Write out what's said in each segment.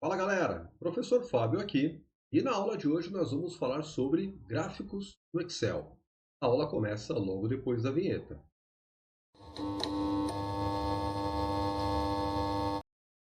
Fala galera, professor Fábio aqui e na aula de hoje nós vamos falar sobre gráficos no Excel. A aula começa logo depois da vinheta.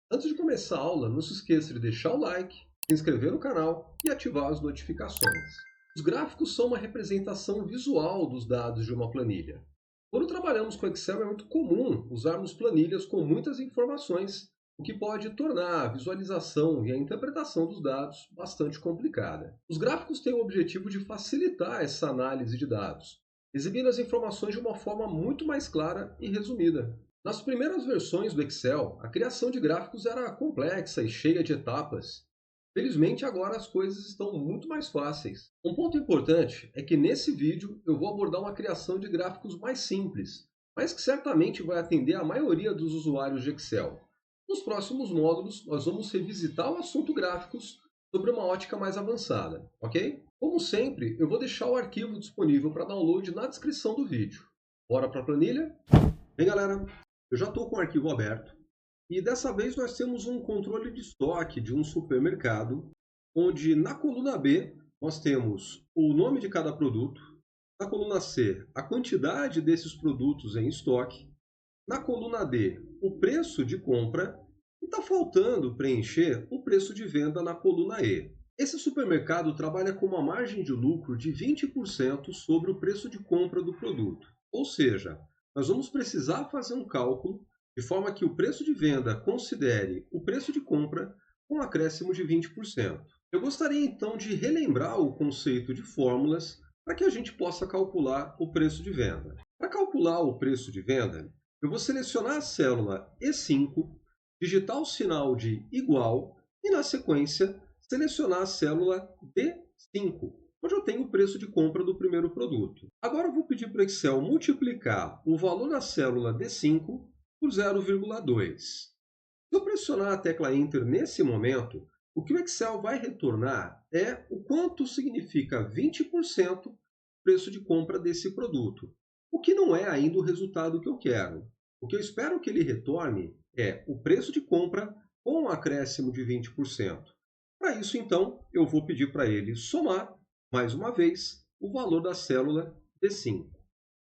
Antes de começar a aula, não se esqueça de deixar o like, se inscrever no canal e ativar as notificações. Os gráficos são uma representação visual dos dados de uma planilha. Quando trabalhamos com Excel é muito comum usarmos planilhas com muitas informações, o que pode tornar a visualização e a interpretação dos dados bastante complicada. Os gráficos têm o objetivo de facilitar essa análise de dados, exibindo as informações de uma forma muito mais clara e resumida. Nas primeiras versões do Excel, a criação de gráficos era complexa e cheia de etapas. Felizmente, agora as coisas estão muito mais fáceis. Um ponto importante é que nesse vídeo eu vou abordar uma criação de gráficos mais simples, mas que certamente vai atender a maioria dos usuários de Excel. Nos próximos módulos, nós vamos revisitar o assunto gráficos sobre uma ótica mais avançada, ok? Como sempre, eu vou deixar o arquivo disponível para download na descrição do vídeo. Bora para a planilha? Bem, galera, eu já estou com o arquivo aberto e dessa vez nós temos um controle de estoque de um supermercado, onde na coluna B nós temos o nome de cada produto, na coluna C a quantidade desses produtos em estoque, na coluna D o preço de compra e está faltando preencher o preço de venda na coluna E. Esse supermercado trabalha com uma margem de lucro de 20% sobre o preço de compra do produto, ou seja, nós vamos precisar fazer um cálculo de forma que o preço de venda considere o preço de compra com um acréscimo de 20%. Eu gostaria então de relembrar o conceito de fórmulas para que a gente possa calcular o preço de venda. Para calcular o preço de venda, eu vou selecionar a célula E5, digitar o sinal de igual e, na sequência, selecionar a célula D5, onde eu tenho o preço de compra do primeiro produto. Agora eu vou pedir para o Excel multiplicar o valor da célula D5 por 0,2. Se eu pressionar a tecla Enter nesse momento, o que o Excel vai retornar é o quanto significa 20% do preço de compra desse produto, o que não é ainda o resultado que eu quero. O que eu espero que ele retorne é o preço de compra com um acréscimo de 20%. Para isso, então, eu vou pedir para ele somar, mais uma vez, o valor da célula D5.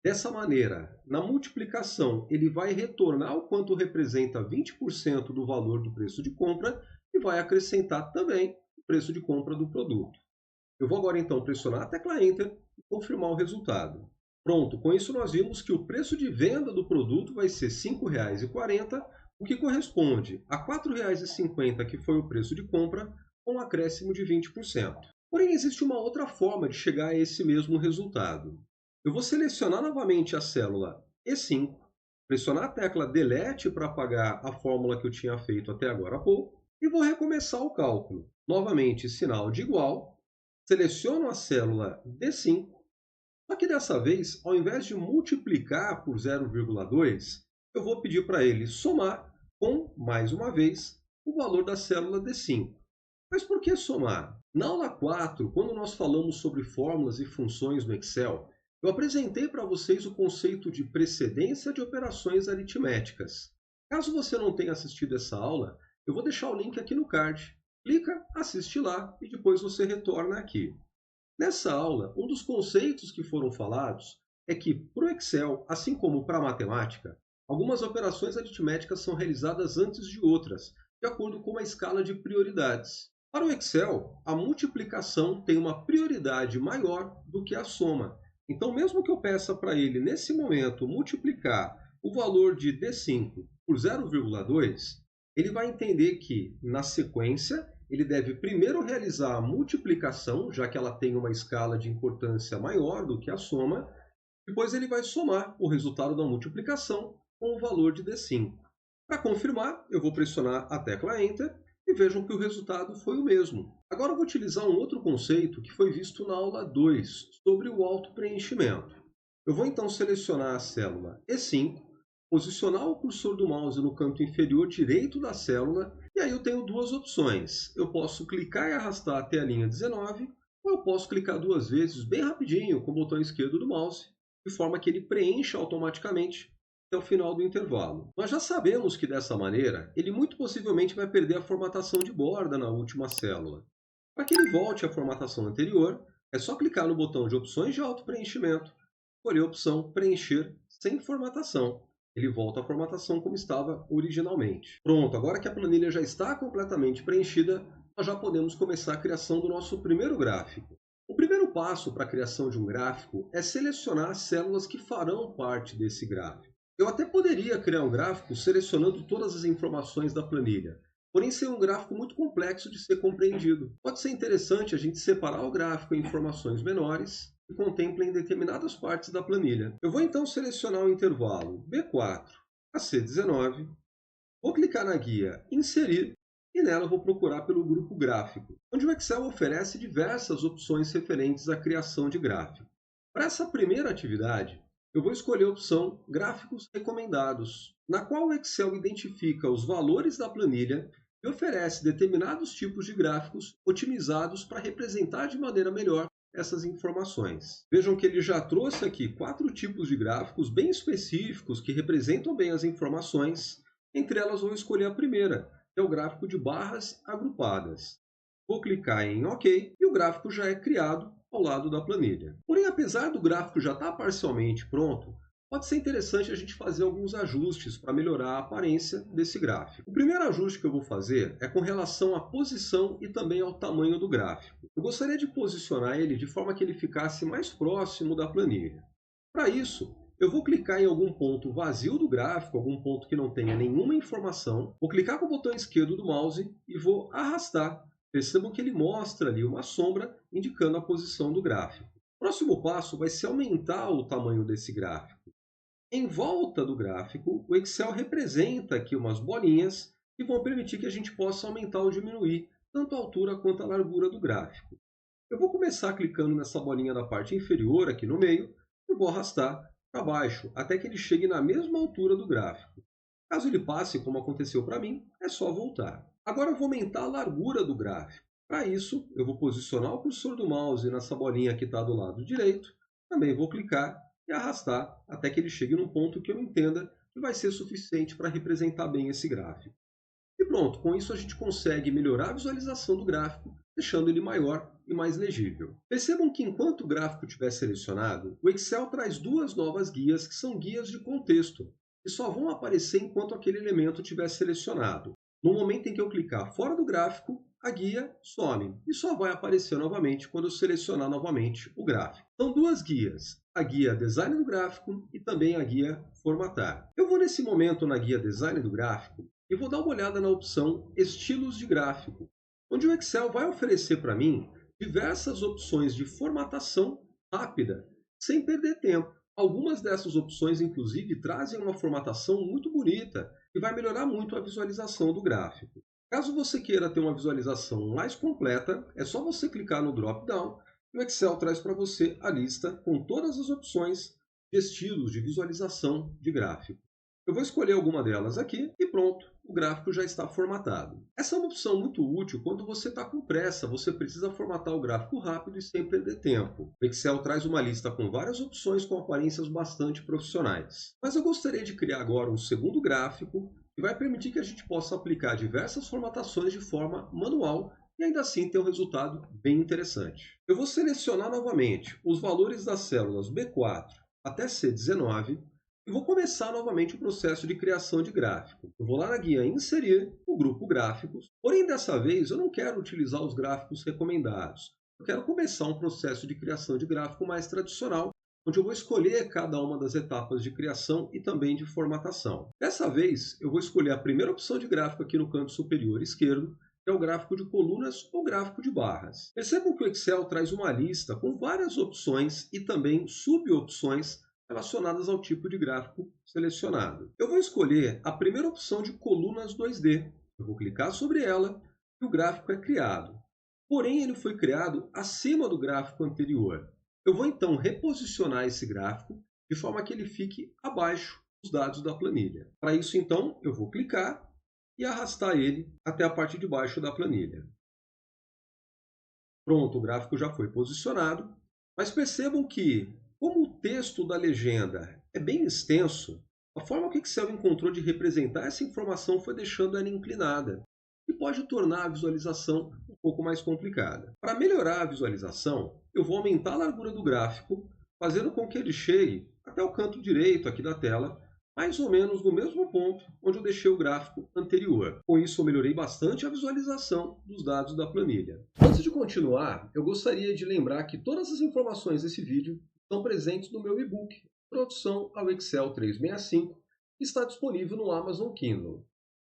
Dessa maneira, na multiplicação, ele vai retornar o quanto representa 20% do valor do preço de compra e vai acrescentar também o preço de compra do produto. Eu vou agora então pressionar a tecla Enter e confirmar o resultado. Pronto, com isso nós vimos que o preço de venda do produto vai ser R$ 5,40, o que corresponde a R$ 4,50 que foi o preço de compra, com um acréscimo de 20%. Porém, existe uma outra forma de chegar a esse mesmo resultado. Eu vou selecionar novamente a célula E5, pressionar a tecla Delete para apagar a fórmula que eu tinha feito até agora há pouco, e vou recomeçar o cálculo. Novamente, sinal de igual, seleciono a célula D5, só que dessa vez, ao invés de multiplicar por 0,2, eu vou pedir para ele somar com, mais uma vez, o valor da célula D5. Mas por que somar? Na aula 4, quando nós falamos sobre fórmulas e funções no Excel, eu apresentei para vocês o conceito de precedência de operações aritméticas. Caso você não tenha assistido essa aula, eu vou deixar o link aqui no card. Clica, assiste lá e depois você retorna aqui. Nessa aula, um dos conceitos que foram falados é que, para o Excel, assim como para a matemática, algumas operações aritméticas são realizadas antes de outras, de acordo com uma escala de prioridades. Para o Excel, a multiplicação tem uma prioridade maior do que a soma. Então, mesmo que eu peça para ele, nesse momento, multiplicar o valor de D5 por 0,2, ele vai entender que, na sequência, ele deve primeiro realizar a multiplicação, já que ela tem uma escala de importância maior do que a soma, depois ele vai somar o resultado da multiplicação com o valor de D5. Para confirmar, eu vou pressionar a tecla Enter e vejam que o resultado foi o mesmo. Agora eu vou utilizar um outro conceito que foi visto na aula 2, sobre o autopreenchimento. Eu vou então selecionar a célula E5, posicionar o cursor do mouse no canto inferior direito da célula, e aí eu tenho duas opções. Eu posso clicar e arrastar até a linha 19, ou eu posso clicar duas vezes, bem rapidinho, com o botão esquerdo do mouse, de forma que ele preencha automaticamente até o final do intervalo. Nós já sabemos que dessa maneira, ele muito possivelmente vai perder a formatação de borda na última célula. Para que ele volte à formatação anterior, é só clicar no botão de opções de auto-preenchimento, escolher a opção preencher sem formatação. Ele volta à formatação como estava originalmente. Pronto, agora que a planilha já está completamente preenchida, nós já podemos começar a criação do nosso primeiro gráfico. O primeiro passo para a criação de um gráfico é selecionar as células que farão parte desse gráfico. Eu até poderia criar um gráfico selecionando todas as informações da planilha, porém seria um gráfico muito complexo de ser compreendido. Pode ser interessante a gente separar o gráfico em informações menores que contemplem determinadas partes da planilha. Eu vou então selecionar o intervalo B4 a C19, vou clicar na guia Inserir e nela eu vou procurar pelo grupo Gráfico, onde o Excel oferece diversas opções referentes à criação de gráfico. Para essa primeira atividade, eu vou escolher a opção Gráficos Recomendados, na qual o Excel identifica os valores da planilha e oferece determinados tipos de gráficos otimizados para representar de maneira melhor essas informações. Vejam que ele já trouxe aqui 4 tipos de gráficos bem específicos que representam bem as informações. Entre elas, vou escolher a primeira, que é o gráfico de barras agrupadas. Vou clicar em OK e o gráfico já é criado ao lado da planilha. Porém, apesar do gráfico já estar parcialmente pronto, pode ser interessante a gente fazer alguns ajustes para melhorar a aparência desse gráfico. O primeiro ajuste que eu vou fazer é com relação à posição e também ao tamanho do gráfico. Eu gostaria de posicionar ele de forma que ele ficasse mais próximo da planilha. Para isso, eu vou clicar em algum ponto vazio do gráfico, algum ponto que não tenha nenhuma informação, vou clicar com o botão esquerdo do mouse e vou arrastar. Percebam que ele mostra ali uma sombra indicando a posição do gráfico. O próximo passo vai ser aumentar o tamanho desse gráfico. Em volta do gráfico, o Excel representa aqui umas bolinhas que vão permitir que a gente possa aumentar ou diminuir tanto a altura quanto a largura do gráfico. Eu vou começar clicando nessa bolinha da parte inferior aqui no meio e vou arrastar para baixo até que ele chegue na mesma altura do gráfico. Caso ele passe, como aconteceu para mim, é só voltar. Agora eu vou aumentar a largura do gráfico. Para isso, eu vou posicionar o cursor do mouse nessa bolinha que está do lado direito. Também vou clicar e arrastar até que ele chegue num ponto que eu entenda que vai ser suficiente para representar bem esse gráfico. E pronto, com isso a gente consegue melhorar a visualização do gráfico, deixando ele maior e mais legível. Percebam que enquanto o gráfico estiver selecionado, o Excel traz 2 novas guias que são guias de contexto, que só vão aparecer enquanto aquele elemento estiver selecionado. No momento em que eu clicar fora do gráfico, a guia some e só vai aparecer novamente quando eu selecionar novamente o gráfico. São 2 guias, a guia Design do Gráfico e também a guia Formatar. Eu vou nesse momento na guia Design do Gráfico e vou dar uma olhada na opção Estilos de Gráfico, onde o Excel vai oferecer para mim diversas opções de formatação rápida, sem perder tempo. Algumas dessas opções, inclusive, trazem uma formatação muito bonita e vai melhorar muito a visualização do gráfico. Caso você queira ter uma visualização mais completa, é só você clicar no drop-down e o Excel traz para você a lista com todas as opções de estilos de visualização de gráfico. Eu vou escolher alguma delas aqui e pronto, o gráfico já está formatado. Essa é uma opção muito útil quando você está com pressa, você precisa formatar o gráfico rápido e sem perder tempo. O Excel traz uma lista com várias opções com aparências bastante profissionais. Mas eu gostaria de criar agora um segundo gráfico que vai permitir que a gente possa aplicar diversas formatações de forma manual e ainda assim ter um resultado bem interessante. Eu vou selecionar novamente os valores das células B4 até C19 e vou começar novamente o processo de criação de gráfico. Eu vou lá na guia Inserir, o grupo Gráficos, porém dessa vez eu não quero utilizar os gráficos recomendados. Eu quero começar um processo de criação de gráfico mais tradicional, onde eu vou escolher cada uma das etapas de criação e também de formatação. Dessa vez, eu vou escolher a primeira opção de gráfico aqui no canto superior esquerdo, que é o gráfico de colunas ou gráfico de barras. Percebam que o Excel traz uma lista com várias opções e também subopções relacionadas ao tipo de gráfico selecionado. Eu vou escolher a primeira opção de colunas 2D. Eu vou clicar sobre ela e o gráfico é criado. Porém, ele foi criado acima do gráfico anterior. Eu vou então reposicionar esse gráfico de forma que ele fique abaixo dos dados da planilha. Para isso, então, eu vou clicar e arrastar ele até a parte de baixo da planilha. Pronto, o gráfico já foi posicionado, mas percebam que, como o texto da legenda é bem extenso, A forma que o Excel encontrou de representar essa informação foi deixando ela inclinada, e pode tornar a visualização um pouco mais complicada. Para melhorar a visualização, eu vou aumentar a largura do gráfico, fazendo com que ele chegue até o canto direito aqui da tela, mais ou menos no mesmo ponto onde eu deixei o gráfico anterior. Com isso, eu melhorei bastante a visualização dos dados da planilha. Antes de continuar, eu gostaria de lembrar que todas as informações desse vídeo estão presentes no meu e-book, Introdução ao Excel 365, que está disponível no Amazon Kindle.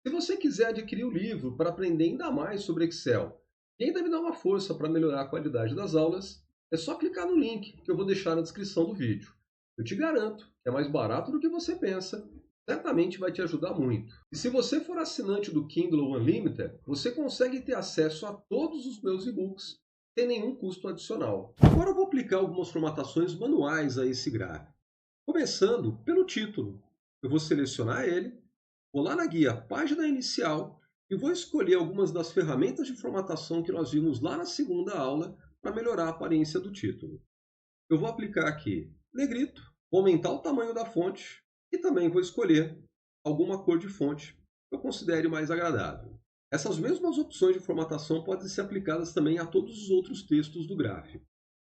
Se você quiser adquirir o livro para aprender ainda mais sobre Excel e ainda me dar uma força para melhorar a qualidade das aulas, é só clicar no link que eu vou deixar na descrição do vídeo. Eu te garanto que é mais barato do que você pensa, certamente vai te ajudar muito. E se você for assinante do Kindle Unlimited, você consegue ter acesso a todos os meus e-books sem nenhum custo adicional. Agora eu vou aplicar algumas formatações manuais a esse gráfico. Começando pelo título. Eu vou selecionar ele, vou lá na guia Página Inicial e vou escolher algumas das ferramentas de formatação que nós vimos lá na segunda aula para melhorar a aparência do título. Eu vou aplicar aqui negrito, vou aumentar o tamanho da fonte e também vou escolher alguma cor de fonte que eu considere mais agradável. Essas mesmas opções de formatação podem ser aplicadas também a todos os outros textos do gráfico.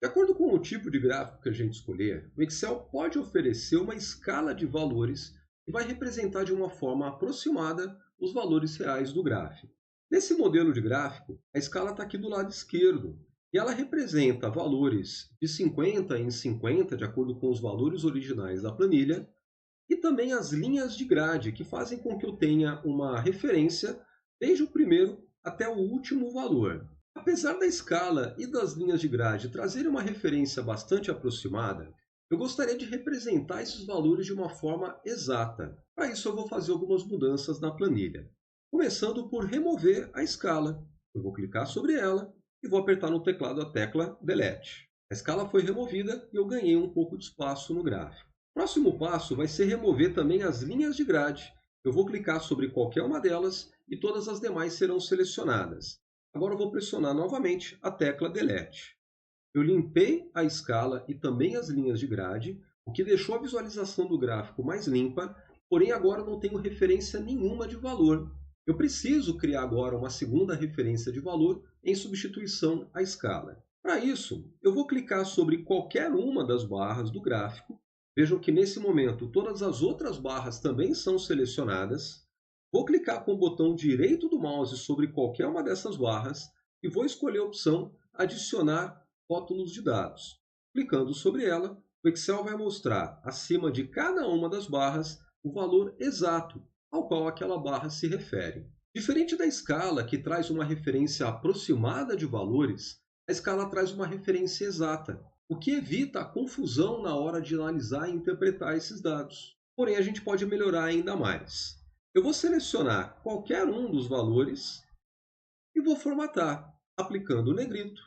De acordo com o tipo de gráfico que a gente escolher, o Excel pode oferecer uma escala de valores que vai representar de uma forma aproximada os valores reais do gráfico. Nesse modelo de gráfico, a escala está aqui do lado esquerdo e ela representa valores de 50 em 50, de acordo com os valores originais da planilha, e também as linhas de grade, que fazem com que eu tenha uma referência desde o primeiro até o último valor. Apesar da escala e das linhas de grade trazerem uma referência bastante aproximada, eu gostaria de representar esses valores de uma forma exata. Para isso, eu vou fazer algumas mudanças na planilha. Começando por remover a escala. Eu vou clicar sobre ela e vou apertar no teclado a tecla Delete. A escala foi removida e eu ganhei um pouco de espaço no gráfico. O próximo passo vai ser remover também as linhas de grade. Eu vou clicar sobre qualquer uma delas e todas as demais serão selecionadas. Agora eu vou pressionar novamente a tecla Delete. Eu limpei a escala e também as linhas de grade, o que deixou a visualização do gráfico mais limpa, porém agora eu não tenho referência nenhuma de valor. Eu preciso criar agora uma segunda referência de valor em substituição à escala. Para isso, eu vou clicar sobre qualquer uma das barras do gráfico. Vejam que nesse momento todas as outras barras também são selecionadas. Vou clicar com o botão direito do mouse sobre qualquer uma dessas barras e vou escolher a opção Adicionar rótulos de dados. Clicando sobre ela, o Excel vai mostrar acima de cada uma das barras o valor exato ao qual aquela barra se refere. Diferente da escala, que traz uma referência aproximada de valores, a escala traz uma referência exata, o que evita a confusão na hora de analisar e interpretar esses dados. Porém, a gente pode melhorar ainda mais. Eu vou selecionar qualquer um dos valores e vou formatar, aplicando o negrito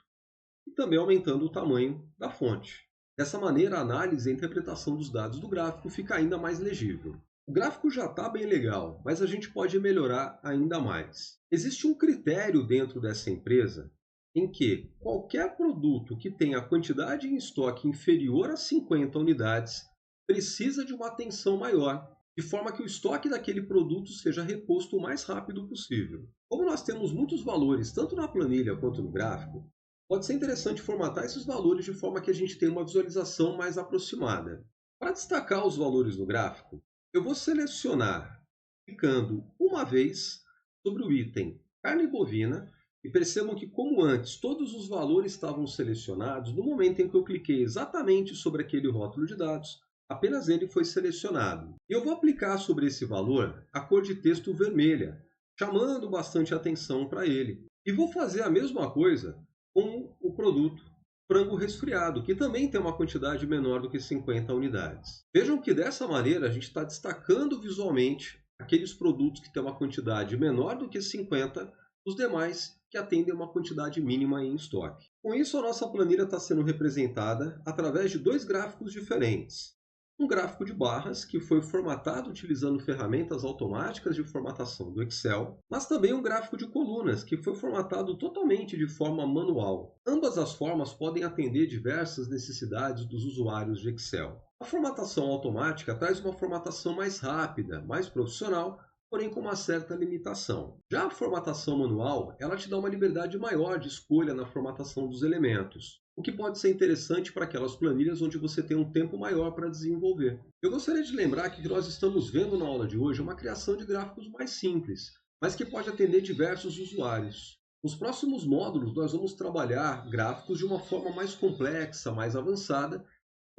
e também aumentando o tamanho da fonte. Dessa maneira, a análise e a interpretação dos dados do gráfico fica ainda mais legível. O gráfico já está bem legal, mas a gente pode melhorar ainda mais. Existe um critério dentro dessa empresa em que qualquer produto que tenha quantidade em estoque inferior a 50 unidades precisa de uma atenção maior, de forma que o estoque daquele produto seja reposto o mais rápido possível. Como nós temos muitos valores, tanto na planilha quanto no gráfico, pode ser interessante formatar esses valores de forma que a gente tenha uma visualização mais aproximada. Para destacar os valores no gráfico, eu vou selecionar, clicando uma vez sobre o item carne bovina, e percebam que, como antes, todos os valores estavam selecionados, no momento em que eu cliquei exatamente sobre aquele rótulo de dados, apenas ele foi selecionado. E eu vou aplicar sobre esse valor a cor de texto vermelha, chamando bastante atenção para ele. E vou fazer a mesma coisa com o produto frango resfriado, que também tem uma quantidade menor do que 50 unidades. Vejam que dessa maneira a gente está destacando visualmente aqueles produtos que têm uma quantidade menor do que 50, os demais que atendem a uma quantidade mínima em estoque. Com isso, a nossa planilha está sendo representada através de dois gráficos diferentes. Um gráfico de barras, que foi formatado utilizando ferramentas automáticas de formatação do Excel, mas também um gráfico de colunas, que foi formatado totalmente de forma manual. Ambas as formas podem atender diversas necessidades dos usuários de Excel. A formatação automática traz uma formatação mais rápida, mais profissional, porém com uma certa limitação. Já a formatação manual, ela te dá uma liberdade maior de escolha na formatação dos elementos, o que pode ser interessante para aquelas planilhas onde você tem um tempo maior para desenvolver. Eu gostaria de lembrar que o que nós estamos vendo na aula de hoje é uma criação de gráficos mais simples, mas que pode atender diversos usuários. Nos próximos módulos, nós vamos trabalhar gráficos de uma forma mais complexa, mais avançada,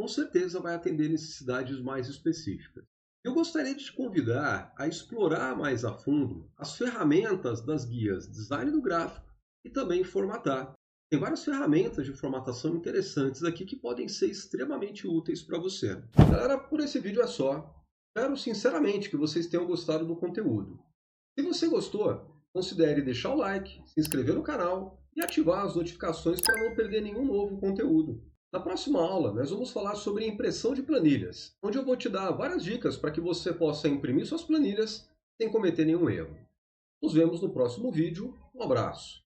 com certeza vai atender necessidades mais específicas. Eu gostaria de te convidar a explorar mais a fundo as ferramentas das guias Design do Gráfico e também Formatar. Tem várias ferramentas de formatação interessantes aqui que podem ser extremamente úteis para você. Galera, por esse vídeo é só. Espero sinceramente que vocês tenham gostado do conteúdo. Se você gostou, considere deixar o like, se inscrever no canal e ativar as notificações para não perder nenhum novo conteúdo. Na próxima aula, nós vamos falar sobre impressão de planilhas, onde eu vou te dar várias dicas para que você possa imprimir suas planilhas sem cometer nenhum erro. Nos vemos no próximo vídeo. Um abraço!